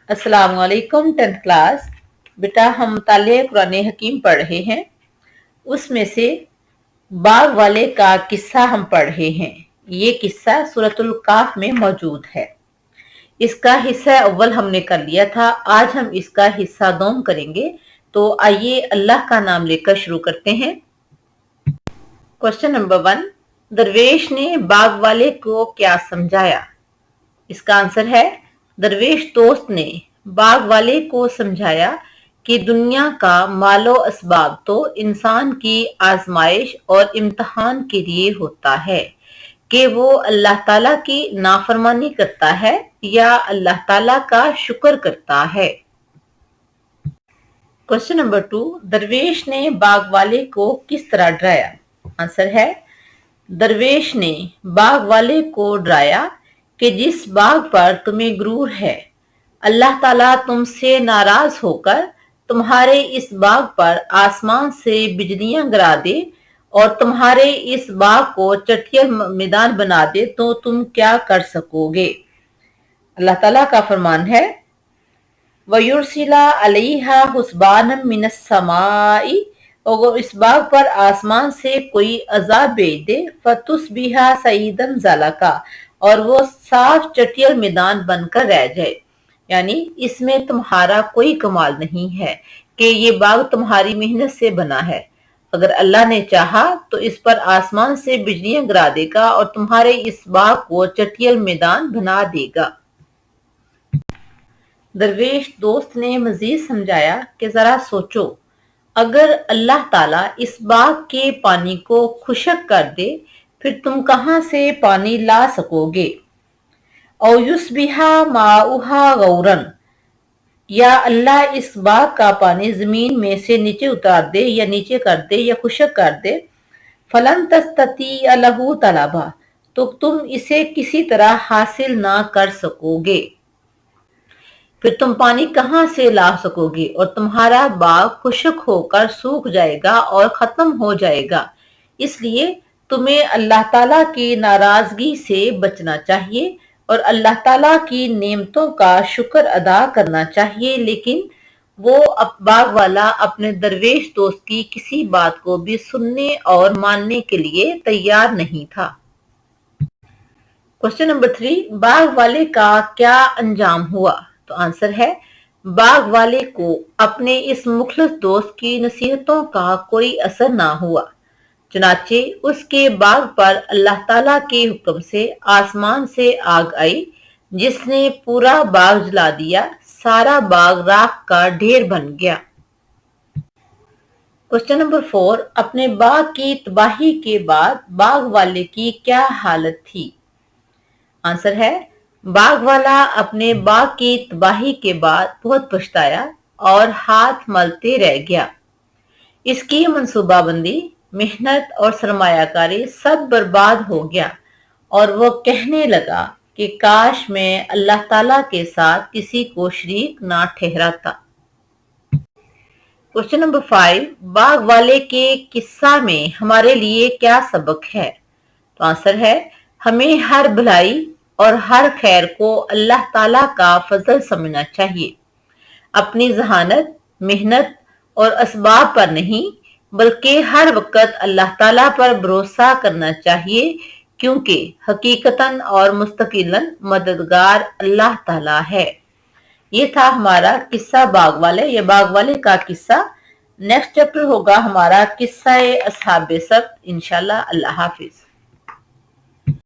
अस्सलाम वालेकुम 10th class. बेटा हम मुतालिया कुरान हकीम पढ़ रहे हैं। उसमें से बाग वाले का किस्सा हम पढ़ रहे हैं। ये किस्सा सूरतुल काफ में मौजूद है। इसका हिस्सा अव्वल हमने कर लिया था। आज हम इसका हिस्सा दोम करेंगे। तो आइए अल्लाह का नाम लेकर शुरू करते हैं। क्वेश्चन नंबर 1, दरवेश ने बाग वाले को क्या समझाया? इसका आंसर है, दरवेश दोस्त ने बाग वाले को समझाया कि दुनिया का मालो असबाब तो इंसान की आजमाइश और इम्तहान के लिए होता है कि वो अल्लाह ताला की नाफरमानी करता है या अल्लाह ताला का शुक्र करता है। क्वेश्चन नंबर 2, दरवेश ने बाग वाले को किस तरह डराया? आंसर है, दरवेश ने बाग वाले को डराया कि जिस बाग पर तुम्हें गुरूर है, अल्लाह ताला तुमसे नाराज होकर तुम्हारे इस बाग पर आसमान से बिजलियां गिरा दे और तुम्हारे इस बाग को चटियल मैदान बना दे तो तुम क्या कर सकोगे? अल्लाह ताला का फरमान है, वयुरसिला अलैहा हुस्बानम मिनस समाई, और वो इस बाग पर आसमान से कोई अजाब भेज दे, फतुस्बिहा सईदन ज़लाका, और वो साफ चटियल मैदान बनकर रह जाए। यानी इसमें तुम्हारा कोई कमाल नहीं है कि ये बाग तुम्हारी मेहनत से बना है। अगर अल्लाह ने चाहा तो इस पर आसमान से बिजलियां गिरा देगा और तुम्हारे इस बाग को चटियल मैदान बना देगा। दरवेश दोस्त ने मजीद समझाया कि जरा सोचो, अगर अल्लाह ताला इस बाग के पानी को खुशक कर दे फिर तुम कहां से पानी ला सकोगे? और युस्बिहा माउहा गौरन, या अल्लाह इस बाग का पानी जमीन में से नीचे उतार दे या नीचे कर दे या खुशक कर दे, फलन तस्तती अलहू तलाबा, तो तुम इसे किसी तरह हासिल ना कर सकोगे। फिर तुम पानी कहां से ला सकोगे और तुम्हारा बाग खुशक होकर सूख जाएगा और खत्म हो जाएगा। इसलिए तुम्हें अल्लाह ताला की नाराजगी से बचना चाहिए और अल्लाह ताला की नेमतों का शुक्र अदा करना चाहिए। लेकिन वो बाग वाला अपने दरवेश दोस्त की किसी बात को भी सुनने और मानने के लिए तैयार नहीं था। क्वेश्चन नंबर 3, बाग वाले का क्या अंजाम हुआ? तो आंसर है, बाग वाले को अपने इस मुखलिस दोस्त की नसीहतों का कोई असर ना हुआ। चुनाचे उसके बाग पर अल्लाह ताला के हुक्म से आसमान से आग आई जिसने पूरा बाग जला दिया। सारा बाग राख का ढेर बन गया। क्वेश्चन नंबर 4, अपने बाग की तबाही के बाद बाग वाले की क्या हालत थी? आंसर है, बाग वाला अपने बाग की तबाही के बाद बहुत पछताया और हाथ मलते रह गया। इसकी मंसूबाबंदी, मेहनत और सरमायाकारी सब बर्बाद हो गया और वो कहने लगा कि काश मैं अल्लाह ताला के साथ किसी को शरीक ना ठहराता। क्वेश्चन नंबर 5, बाग वाले के किस्सा में हमारे लिए क्या सबक है? तो आंसर है, हमें हर भलाई और हर खैर को अल्लाह ताला का फजल समझना चाहिए। अपनी जहानत, मेहनत और असबाब पर नहीं बल्कि हर वक्त अल्लाह ताला पर भरोसा करना चाहिए, क्योंकि हकीकतन और मुस्तकिलन मददगार अल्लाह ताला है। ये था हमारा किस्सा बाग वाले या बाग वाले का किस्सा। नेक्स्ट चैप्टर होगा हमारा किस्सा अस्हाबे सब्त। इंशाल्लाह। अल्लाह हाफिज।